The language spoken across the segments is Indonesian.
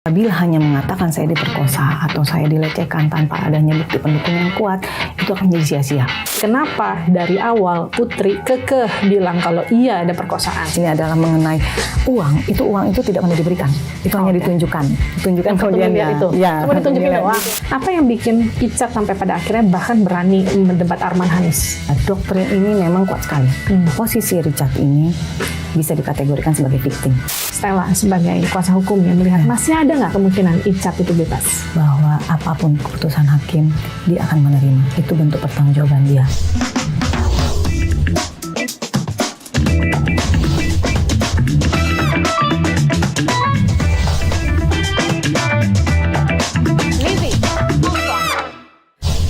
Apabila hanya mengatakan saya diperkosa atau saya dilecehkan tanpa adanya bukti pendukung yang kuat, itu akan menjadi sia-sia. Kenapa dari awal Putri kekeh bilang kalau iya ada perkosaan? Ini adalah mengenai uang itu tidak pernah diberikan. Itu hanya ditunjukkan kemudian itu. Ya, cuma ditunjukin doang. Apa yang bikin Icat sampai pada akhirnya bahkan berani mendebat Arman Hanis? Doktrin ini memang kuat sekali. Posisi Richard ini bisa dikategorikan sebagai victim. Stella sebagai kuasa hukum yang melihat masih ada nggak kemungkinan Icat itu bebas? Bahwa apapun keputusan hakim, dia akan menerima. Itu bentuk pertanggungjawaban dia.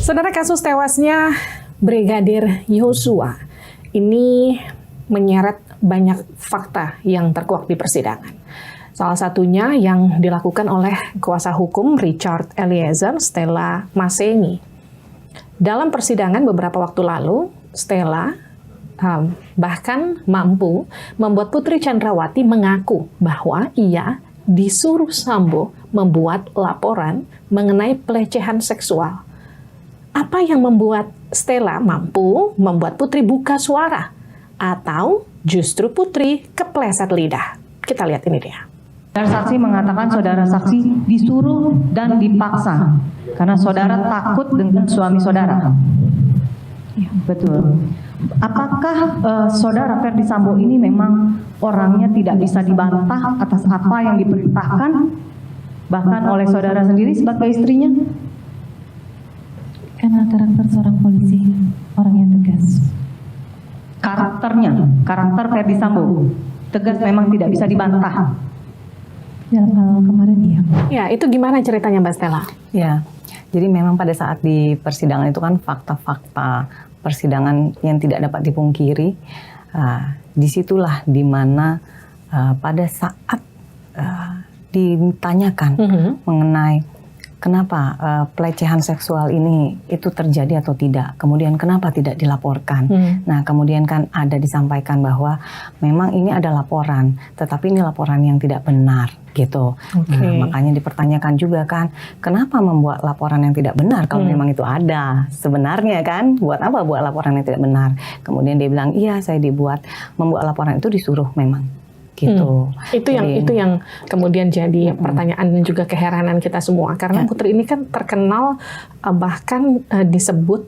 Saudara, kasus tewasnya Brigadir Yosua ini menyeret banyak fakta yang terkuak di persidangan. Salah satunya yang dilakukan oleh kuasa hukum Richard Eliezer, Stella Masseny. Dalam persidangan beberapa waktu lalu, Stella bahkan mampu membuat Putri Chandrawati mengaku bahwa ia disuruh Sambo membuat laporan mengenai pelecehan seksual. Apa yang membuat Stella mampu membuat Putri buka suara? Atau justru Putri kepleset lidah? Kita lihat ini dia. Dan saksi mengatakan saudara saksi disuruh dan dipaksa karena saudara takut dengan suami saudara. Ya, betul. Apakah saudara Ferdi Sambo ini memang orangnya tidak bisa dibantah atas apa yang diperintahkan bahkan oleh saudara sendiri sebagai istrinya? Karena karakter seorang polisi orang yang tegas. Karakter Ferdi Sambo tegas memang tidak bisa dibantah. Dalam hal kemarin iya. Ya, itu gimana ceritanya Mbak Stella? Ya, jadi memang pada saat di persidangan itu kan fakta-fakta persidangan yang tidak dapat dipungkiri. Disitulah dimana pada saat ditanyakan mengenai kenapa pelecehan seksual ini itu terjadi atau tidak, kemudian kenapa tidak dilaporkan. Nah, kemudian kan ada disampaikan bahwa memang ini ada laporan, tetapi ini laporan yang tidak benar, gitu. Nah, makanya dipertanyakan juga kan, kenapa membuat laporan yang tidak benar kalau memang itu ada sebenarnya kan? Buat apa buat laporan yang tidak benar? Kemudian dia bilang, iya saya membuat laporan itu disuruh memang. Gitu. Itu yang kemudian jadi pertanyaan dan juga keheranan kita semua karena Putri ini kan terkenal bahkan disebut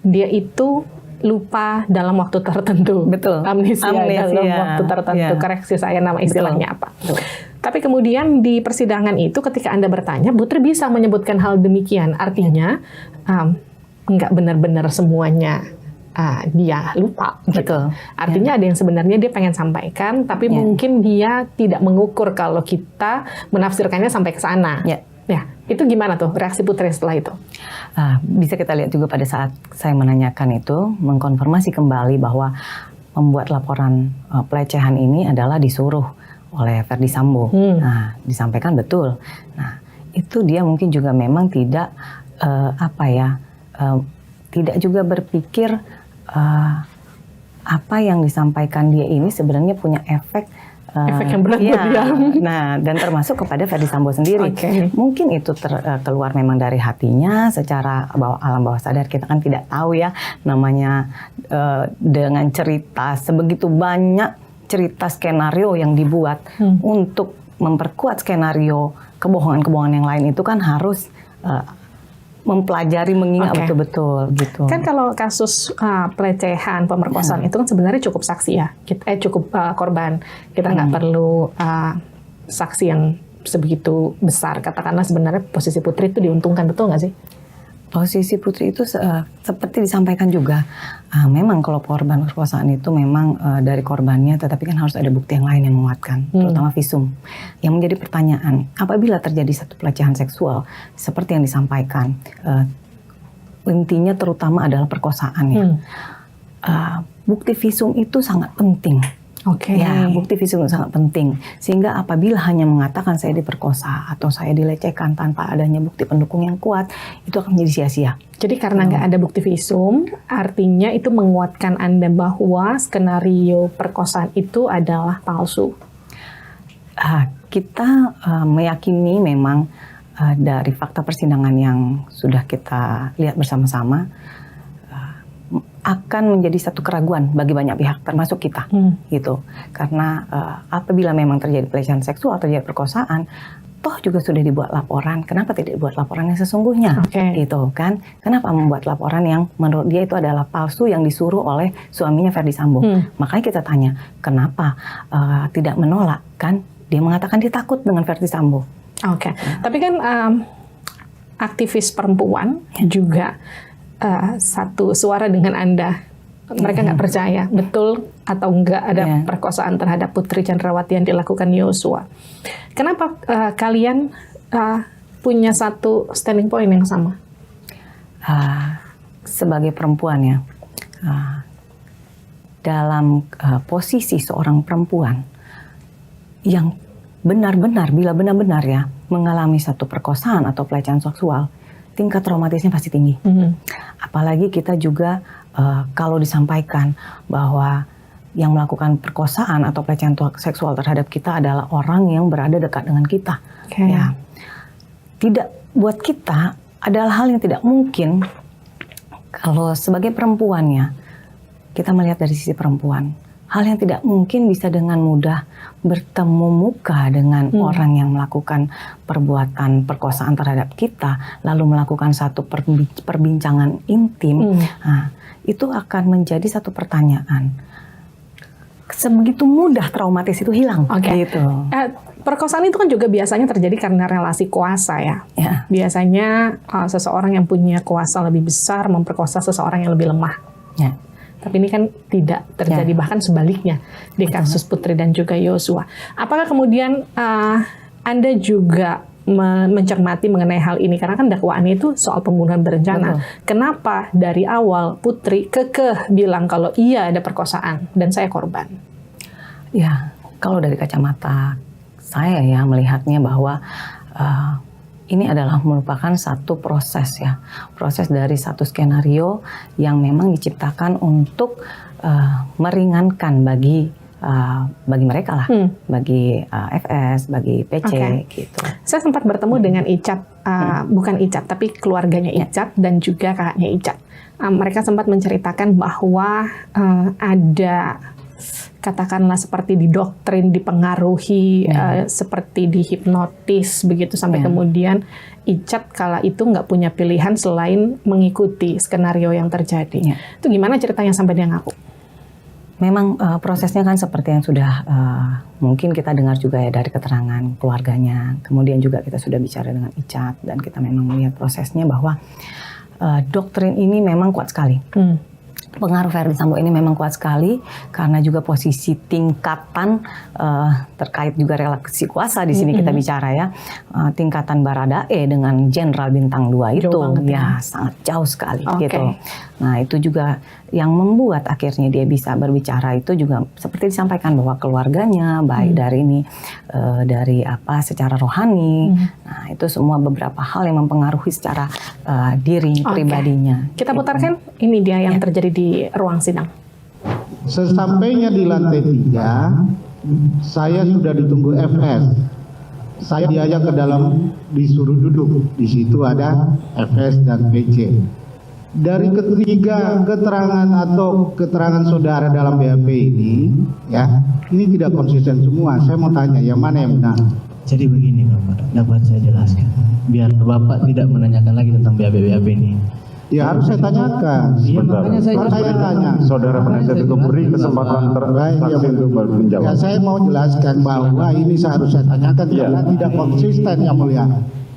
dia itu lupa dalam waktu tertentu. Betul. Amnesia dalam waktu tertentu. Koreksi saya nama istilahnya apa. Tapi kemudian di persidangan itu ketika Anda bertanya, Putri bisa menyebutkan hal demikian. Artinya nggak benar-benar semuanya dia lupa. Betul. Artinya ada yang sebenarnya dia pengen sampaikan, tapi mungkin dia tidak mengukur kalau kita menafsirkannya sampai ke sana. Ya, itu gimana tuh reaksi Putri setelah itu? Bisa kita lihat juga pada saat saya menanyakan itu, mengkonfirmasi kembali bahwa membuat laporan pelecehan ini adalah disuruh oleh Ferdi Sambo. Nah, disampaikan betul. Nah, itu dia mungkin juga memang tidak tidak juga berpikir apa yang disampaikan dia ini sebenarnya punya efek yang berat buat dia. Nah, dan termasuk kepada Ferdi Sambo sendiri. Mungkin itu keluar memang dari hatinya secara alam bawah sadar. Kita kan tidak tahu ya namanya dengan cerita sebegitu banyak cerita skenario yang dibuat untuk memperkuat skenario kebohongan-kebohongan yang lain itu kan harus mempelajari, mengingat betul-betul gitu. Kan kalau kasus pelecehan, pemerkosaan itu kan sebenarnya cukup saksi ya, cukup korban. Kita nggak perlu saksi yang sebegitu besar. Katakanlah sebenarnya posisi Putri itu diuntungkan, betul nggak sih? Posisi Putri itu seperti disampaikan juga, memang kalau korban perkosaan itu memang dari korbannya, tetapi kan harus ada bukti yang lain yang menguatkan, terutama visum. Yang menjadi pertanyaan, apabila terjadi satu pelecehan seksual seperti yang disampaikan, intinya terutama adalah perkosaan ya. Bukti visum itu sangat penting. Ya, bukti visum sangat penting. Sehingga apabila hanya mengatakan saya diperkosa atau saya dilecehkan tanpa adanya bukti pendukung yang kuat, itu akan menjadi sia-sia. Jadi karena nggak ada bukti visum, artinya itu menguatkan Anda bahwa skenario perkosaan itu adalah palsu. kita meyakini memang dari fakta persidangan yang sudah kita lihat bersama-sama akan menjadi satu keraguan bagi banyak pihak, termasuk kita, gitu. Karena apabila memang terjadi pelecehan seksual, terjadi perkosaan, toh juga sudah dibuat laporan. Kenapa tidak dibuat laporan yang sesungguhnya, gitu kan? Kenapa membuat laporan yang menurut dia itu adalah palsu yang disuruh oleh suaminya Ferdy Sambo? Makanya kita tanya, kenapa tidak menolak? Kan dia mengatakan dia takut dengan Ferdy Sambo. Tapi kan aktivis perempuan juga satu suara dengan Anda. Mereka nggak percaya betul atau enggak ada perkosaan terhadap Putri Chandrawati yang dilakukan Yosua. Kenapa kalian punya satu standing point yang sama? Sebagai perempuan ya, dalam posisi seorang perempuan yang benar-benar, bila benar-benar ya mengalami satu perkosaan atau pelecehan seksual, tingkat traumatisnya pasti tinggi. Apalagi kita juga kalau disampaikan bahwa yang melakukan perkosaan atau pelecehan seksual terhadap kita adalah orang yang berada dekat dengan kita. Ya, tidak, buat kita adalah hal yang tidak mungkin kalau sebagai perempuannya kita melihat dari sisi perempuan. Hal yang tidak mungkin bisa dengan mudah bertemu muka dengan orang yang melakukan perbuatan perkosaan terhadap kita, lalu melakukan satu perbincangan intim. Nah, itu akan menjadi satu pertanyaan. Sebegitu mudah traumatis itu hilang. Gitu. Perkosaan itu kan juga biasanya terjadi karena relasi kuasa ya. Biasanya seseorang yang punya kuasa lebih besar memperkosa seseorang yang lebih lemah. Tapi ini kan tidak terjadi, bahkan sebaliknya di kasus Putri dan juga Yosua. Apakah kemudian Anda juga mencermati mengenai hal ini? Karena kan dakwaannya itu soal pembunuhan berencana. Kenapa dari awal Putri kekeh bilang kalau iya ada perkosaan dan saya korban? Ya, kalau dari kacamata saya ya melihatnya bahwa ini adalah merupakan satu proses ya, proses dari satu skenario yang memang diciptakan untuk meringankan bagi mereka lah, bagi FS, bagi PC gitu. Saya sempat bertemu dengan Icat, bukan Icat tapi keluarganya Icat dan juga kakaknya Icat. Mereka sempat menceritakan bahwa ada katakanlah seperti didoktrin, dipengaruhi, seperti dihipnotis begitu sampai kemudian Icat kala itu nggak punya pilihan selain mengikuti skenario yang terjadi. Itu gimana ceritanya sampai dia ngaku? Memang prosesnya kan seperti yang sudah mungkin kita dengar juga ya dari keterangan keluarganya. Kemudian juga kita sudah bicara dengan Icat dan kita memang melihat prosesnya bahwa doktrin ini memang kuat sekali. Pengaruh Ferdy Sambo ini memang kuat sekali karena juga posisi tingkatan terkait juga relasi kuasa di sini kita bicara ya, tingkatan Baradae dengan Jenderal Bintang 2 itu ya sangat jauh sekali gitu. Nah itu juga yang membuat akhirnya dia bisa berbicara itu juga seperti disampaikan bahwa keluarganya baik dari ini dari apa secara rohani, nah itu semua beberapa hal yang mempengaruhi secara diri pribadinya. Kita putarkan ini dia yang terjadi di ruang sidang. Sesampainya di lantai 3, saya sudah ditunggu FS. Saya diajak ke dalam, disuruh duduk. Di situ ada FS dan PC. Dari ketiga keterangan atau keterangan saudara dalam BAP ini, ya, ini tidak konsisten semua. Saya mau tanya, yang mana yang benar? Jadi begini Bapak, dapat saya jelaskan. Biar Bapak tidak menanyakan lagi tentang BAP ini. Ya harus saya tanyakan. Iya, makanya saya tanya. Saudara penasihat hukum beri kesempatan saksi untuk menjawab. Ya saya mau jelaskan bahwa ini seharusnya saya tanyakan karena tidak konsisten yang mulia.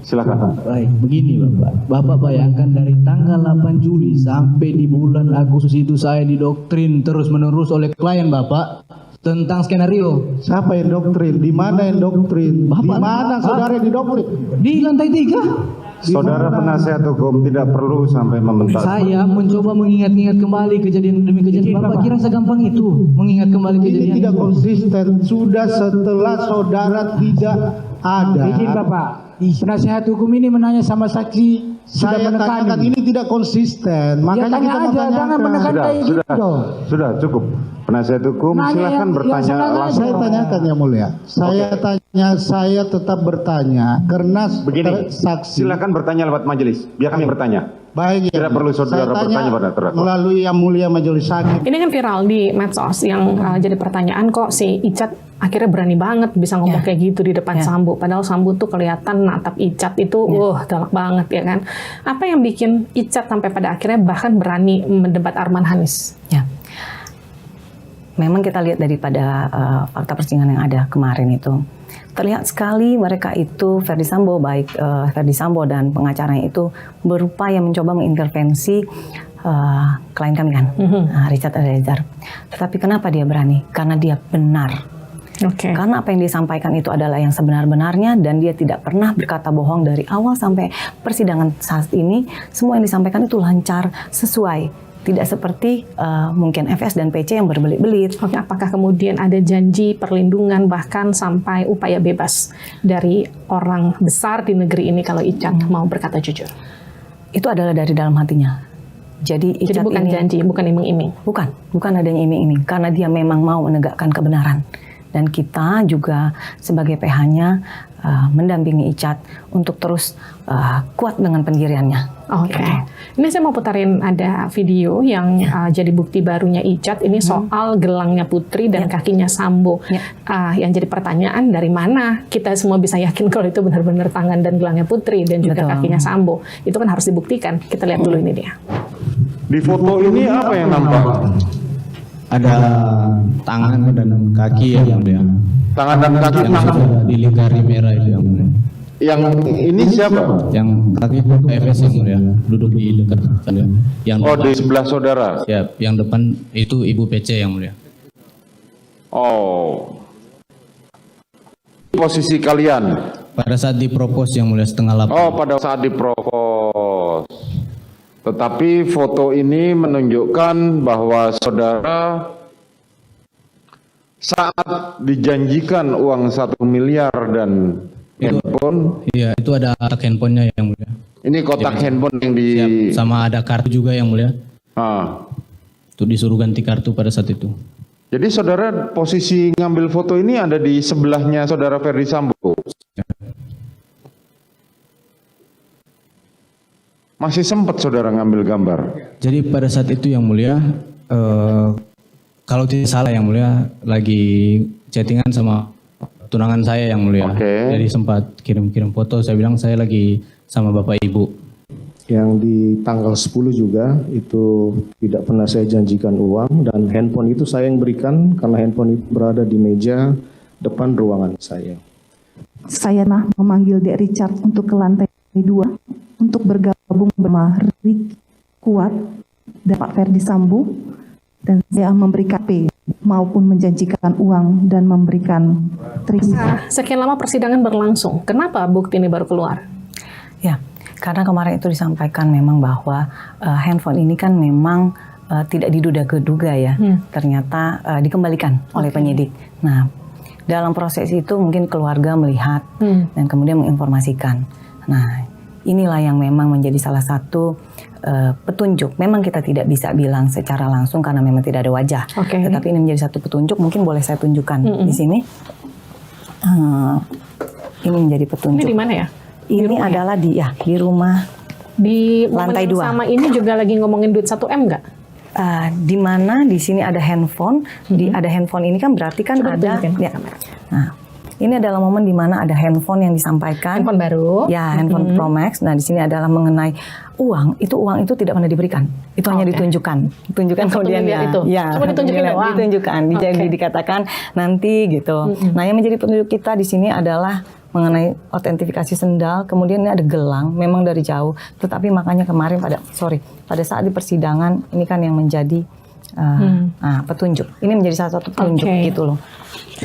Silakan. Baik, begini Bapak. Bapak bayangkan dari tanggal 8 Juli sampai di bulan Agustus itu saya didoktrin terus-menerus oleh klien Bapak tentang skenario. Siapa yang doktrin? Di mana yang doktrin? Di mana saudara yang didoktrin? Di lantai 3. Saudara penasihat hukum tidak perlu sampai membentak. Saya mencoba mengingat-ingat kembali kejadian demi kejadian. Bapak kira segampang itu mengingat kembali kejadian. Ini tidak konsisten. Sudah setelah saudara tidak ada. Izin Bapak, penasihat hukum ini menanya sama saksi. Saya tanyakan ini tidak konsisten. Makanya kita mau tanyakan. Jangan menekan kayak gitu. Sudah cukup. Penasihat hukum silakan bertanya langsung. Saya tanyakan Yang Mulia. Saya tetap bertanya karena Begini, saksi. silakan bertanya lewat majelis. Biar kami bertanya. Baik, Tidak perlu saudara saya tanya bertanya pada terdakwa. melalui Yang Mulia Majelis Hakim. Ini kan viral di medsos yang jadi pertanyaan, kok si Icat akhirnya berani banget bisa ngomong kayak gitu di depan Sambo. Padahal Sambo tuh kelihatan natap Icat itu, galak banget ya kan. Apa yang bikin Icat sampai pada akhirnya bahkan berani mendebat Arman Hanis? Ya, memang kita lihat daripada fakta persidangan yang ada kemarin itu, terlihat sekali mereka itu Ferdy Sambo, baik Ferdy Sambo dan pengacaranya itu berupaya mencoba mengintervensi klien kami kan, Richard Eliezer. Tetapi kenapa dia berani? Karena dia benar. Karena apa yang disampaikan itu adalah yang sebenar-benarnya dan dia tidak pernah berkata bohong dari awal sampai persidangan saat ini. Semua yang disampaikan itu lancar, sesuai. Tidak seperti mungkin FS dan PC yang berbelit-belit. Apakah kemudian ada janji perlindungan bahkan sampai upaya bebas dari orang besar di negeri ini kalau Icat mau berkata jujur? Itu adalah dari dalam hatinya. Jadi Icat bukan ini, janji, bukan iming-iming? Bukan adanya iming-iming. Karena dia memang mau menegakkan kebenaran. Dan kita juga sebagai PH-nya mendampingi Icat untuk terus kuat dengan pendiriannya. Ini saya mau putarin ada video yang jadi bukti barunya Icat. Ini soal gelangnya Putri dan kakinya Sambo. Yang jadi pertanyaan, dari mana kita semua bisa yakin kalau itu benar-benar tangan dan gelangnya Putri dan juga kakinya Sambo? Itu kan harus dibuktikan. Kita lihat dulu ini dia. Di foto ini apa yang nampak? Ada tangan dan kaki yang mulia. Tangan dan kaki Yang sudah dilingkari merah itu yang mulia. Yang ini siapa? Yang kaki itu FS yang mulia, duduk di dekat saya. Yang Di sebelah saudara. Siap. Yang depan itu Ibu PC yang mulia. Posisi kalian? Pada saat dipropos yang mulia setengah 8. Pada saat dipropos. Tetapi foto ini menunjukkan bahwa saudara saat dijanjikan uang 1 miliar dan handphone. Iya, itu ada kotak handphonenya yang mulia. Ini kotak handphone yang di... Siap. Sama ada kartu juga yang mulia. Itu disuruh ganti kartu pada saat itu. Jadi saudara posisi ngambil foto ini ada di sebelahnya saudara Ferdy Sambo. Masih sempat saudara ngambil gambar. Jadi pada saat itu yang mulia, kalau tidak salah yang mulia, lagi chattingan sama tunangan saya yang mulia. Jadi sempat kirim-kirim foto, saya bilang saya lagi sama bapak ibu. Yang di tanggal 10 juga itu tidak pernah saya janjikan uang, dan handphone itu saya yang berikan karena handphone itu berada di meja depan ruangan saya. Saya memanggil Dek Richard untuk ke lantai 2 untuk bergabung bersama Rick Kuat dan Pak Ferdy Sambo, dan saya memberikan P maupun menjanjikan uang dan memberikan terima. Sekian lama persidangan berlangsung, kenapa bukti ini baru keluar? Ya, karena kemarin itu disampaikan memang bahwa handphone ini kan memang tidak diduga-duga ya, ternyata dikembalikan oleh penyidik. Nah, dalam proses itu mungkin keluarga melihat dan kemudian menginformasikan. Nah, inilah yang memang menjadi salah satu petunjuk. Memang kita tidak bisa bilang secara langsung karena memang tidak ada wajah. Tetapi ini menjadi satu petunjuk. Mungkin boleh saya tunjukkan di sini. Ini menjadi petunjuk. Ini di mana ya? Ini adalah di rumah. Di lantai 2. Sama ini juga lagi ngomongin duit 1 M nggak? Di mana di sini ada handphone. Ada handphone ini kan berarti kan ada. Ya. Nah, ini adalah momen di mana ada handphone yang disampaikan. Handphone baru. Ya, handphone Pro Max. Nah, di sini adalah mengenai uang itu tidak pernah diberikan. Itu hanya ditunjukkan. Ditunjukkan kemudian itu. Ya, cuma ditunjukin doang. Ditunjukkan. Jadi dikatakan nanti gitu. Nah, yang menjadi petunjuk kita di sini adalah mengenai otentifikasi sendal. Kemudian ini ada gelang, memang dari jauh. Tetapi makanya kemarin pada saat di persidangan ini kan yang menjadi petunjuk. Ini menjadi salah satu petunjuk gitu loh.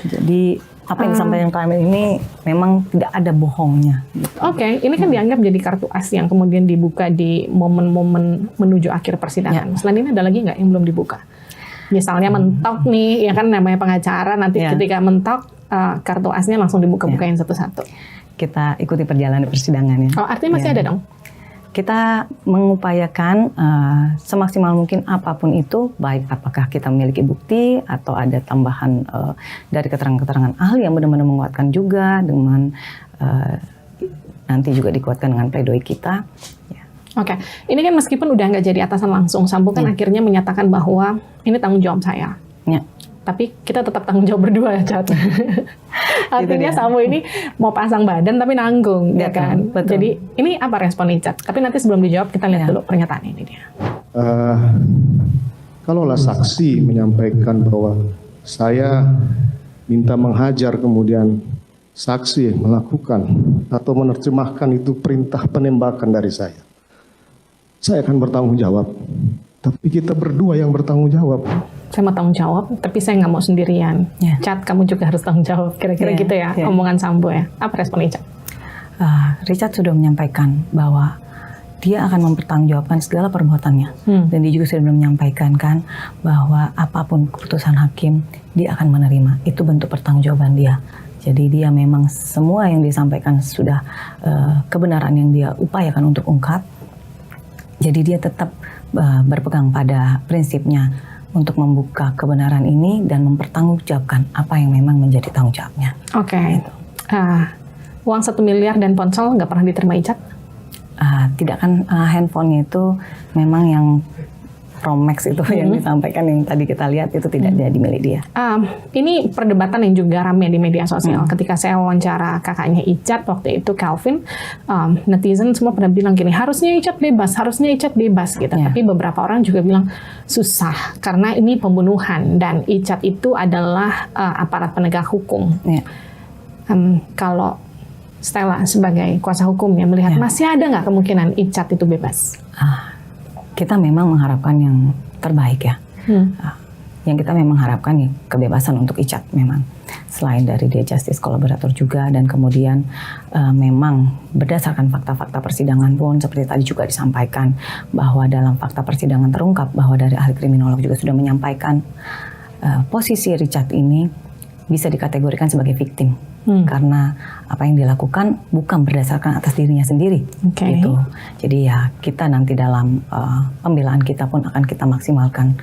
Jadi apa yang disampaikan kami ini memang tidak ada bohongnya. Gitu. Ini kan dianggap jadi kartu as yang kemudian dibuka di momen-momen menuju akhir persidangan. Selain ini ada lagi nggak yang belum dibuka? Misalnya mentok nih, ya kan namanya pengacara, nanti ketika mentok kartu asnya langsung dibuka-bukain satu-satu. Kita ikuti perjalanan persidangan ya. Artinya masih ada dong? kita mengupayakan semaksimal mungkin apapun itu, baik apakah kita memiliki bukti atau ada tambahan dari keterangan-keterangan ahli yang benar-benar menguatkan juga, dengan nanti juga dikuatkan dengan pledoi kita. Ya. Oke, ini kan meskipun udah nggak jadi atasan langsung, Sambo kan akhirnya menyatakan bahwa ini tanggung jawab saya. Ya. Tapi kita tetap tanggung jawab berdua ya, Cat. Artinya Sambo ini mau pasang badan tapi nanggung, ya kan? Betul. Jadi ini apa respon Cat? Tapi nanti sebelum dijawab kita lihat dulu pernyataan ini dia. Kalaulah saksi menyampaikan bahwa saya minta menghajar, kemudian saksi melakukan atau menerjemahkan itu perintah penembakan dari saya akan bertanggung jawab. Tapi kita berdua yang bertanggung jawab. Saya mau tanggung jawab, tapi saya nggak mau sendirian. Cat, kamu juga harus tanggung jawab. Kira-kira gitu ya, omongan Sambo ya. Apa respon Cat? Richard sudah menyampaikan bahwa dia akan mempertanggungjawabkan segala perbuatannya. Dan dia juga sudah menyampaikan kan bahwa apapun keputusan hakim, dia akan menerima. Itu bentuk pertanggungjawaban dia. Jadi dia memang semua yang disampaikan sudah kebenaran yang dia upayakan untuk ungkap. Jadi dia tetap berpegang pada prinsipnya untuk membuka kebenaran ini dan mempertanggungjawabkan apa yang memang menjadi tanggung jawabnya. Oke. Gitu. Uang 1 miliar dan ponsel nggak pernah diterima Icat? Tidak kan, handphonenya itu memang yang Pro Max itu yang disampaikan, yang tadi kita lihat itu tidak jadi milik dia. Ini perdebatan yang juga ramai di media sosial. Ketika saya wawancara kakaknya Icat waktu itu, Calvin, netizen semua pada bilang gini, harusnya Icat bebas gitu. Tapi beberapa orang juga bilang susah karena ini pembunuhan dan Icat itu adalah aparat penegak hukum. Kalau Stella sebagai kuasa hukum yang melihat masih ada nggak kemungkinan Icat itu bebas? Kita memang mengharapkan yang terbaik ya. Yang kita memang harapkan ya kebebasan untuk Icat memang. Selain dari dia justice collaborator juga, dan kemudian memang berdasarkan fakta-fakta persidangan pun seperti tadi juga disampaikan bahwa dalam fakta persidangan terungkap bahwa dari ahli kriminolog juga sudah menyampaikan posisi Richard ini bisa dikategorikan sebagai victim. Karena apa yang dilakukan bukan berdasarkan atas dirinya sendiri, gitu. Jadi ya kita nanti dalam pembelaan kita pun akan kita maksimalkan.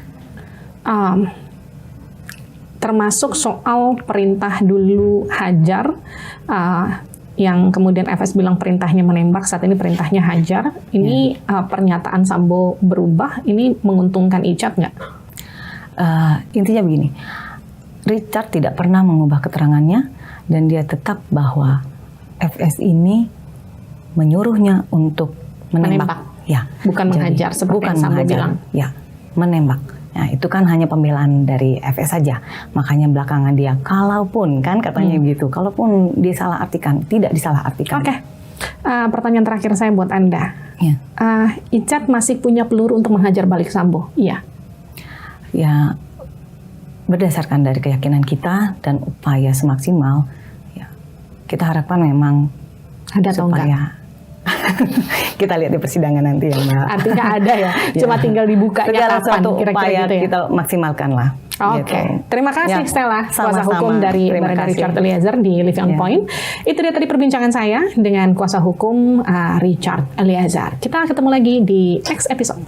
Termasuk soal perintah dulu hajar, yang kemudian FS bilang perintahnya menembak, saat ini perintahnya hajar. Ini pernyataan Sambo berubah, ini menguntungkan Icat nggak? Intinya begini, Richard tidak pernah mengubah keterangannya. Dan dia tetap bahwa FS ini menyuruhnya untuk menembak. Ya, bukan menghajar seperti yang Sambo bilang. Ya, menembak. Nah, itu kan hanya pembelaan dari FS saja. Makanya belakangan dia, kalaupun kan katanya begitu, kalaupun disalah artikan, tidak disalah artikan. Oke. Pertanyaan terakhir saya buat Anda. Icat masih punya peluru untuk menghajar balik Sambo? Iya. Ya, berdasarkan dari keyakinan kita dan upaya semaksimal, ya, kita harapkan memang ada atau enggak? Kita lihat di persidangan nanti ya, Mbak. Artinya ada ya, cuma tinggal dibukanya kapan, kira-kira gitu ya? Kita maksimalkan lah. Oke, terima kasih Stella, kuasa hukum dari Richard Eliezer di Living on Point. Itu dia tadi perbincangan saya dengan kuasa hukum Richard Eliezer. Kita ketemu lagi di next episode.